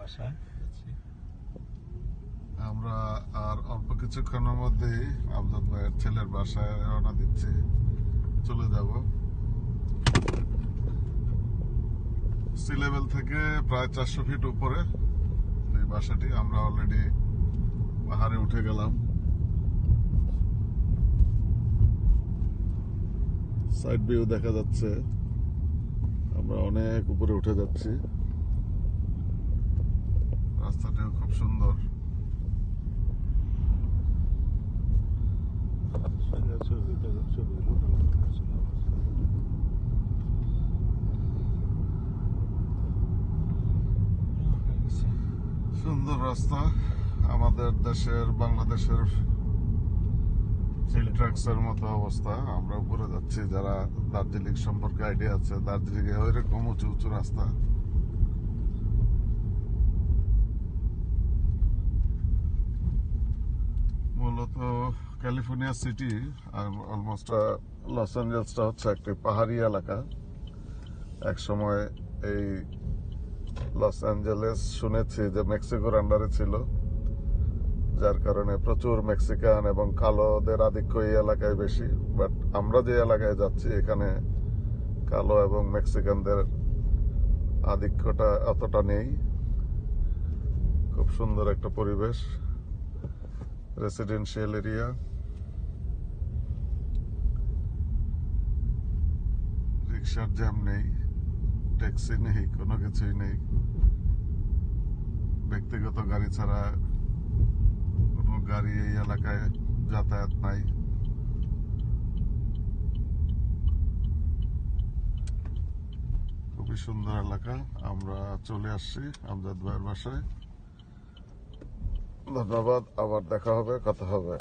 বাসায় যাচ্ছি। আমরা আর অল্প কিছুক্ষণের মধ্যেই আমজাদ ভাইয়ের ছেলের বাসায় রওনা দিচ্ছি, চলে যাব। সি লেভেল থেকে প্রায় 400 ফিট উপরে এই বাসাটি। আমরা অলরেডি পাহাড়ে উঠে গেলাম। সাইড ভিউ দেখা যাচ্ছে, আমরা অনেক উপরে উঠে যাচ্ছি। রাস্তাটিও খুব সুন্দর। সুন্দর রাস্তা, আমাদের দেশের বাংলাদেশের ট্রাক্সের মতো অবস্থা। আমরা উপরে যাচ্ছি, যারা দার্জিলিং সম্পর্কে আইডিয়া আছে, দার্জিলিং এ ওইরকম উঁচু উঁচু রাস্তা। মূলত ক্যালিফোর্নিয়া সিটি আর অলমোস্ট লস অ্যাঞ্জেলসটা হচ্ছে একটি পাহাড়ি এলাকা। এক সময় এই লস অ্যাঞ্জেলেস শুনেছি যে মেক্সিকোর আন্ডারে ছিল, যার কারণে প্রচুর মেক্সিকান এবং কালোদের আধিক্য এই এলাকায় বেশি। বাট আমরা যে এলাকায় যাচ্ছি এখানে কালো এবং মেক্সিকানদের আধিক্যটা অতটা নেই। খুব সুন্দর একটা পরিবেশ, রেসিডেন্সিয়াল এরিয়া। রিক্সার জ্যাম নেই, ট্যাক্সি নেই, কোনো কিছুই নেই। ব্যক্তিগত গাড়ি ছাড়া কোনো গাড়ি এই এলাকায় যাতায়াত নাই। খুবই সুন্দর এলাকা। আমরা চলে আসছি আমজাদ ভাইয়ের বাসায়। ধন্যবাদ, আবার দেখা হবে, কথা হবে।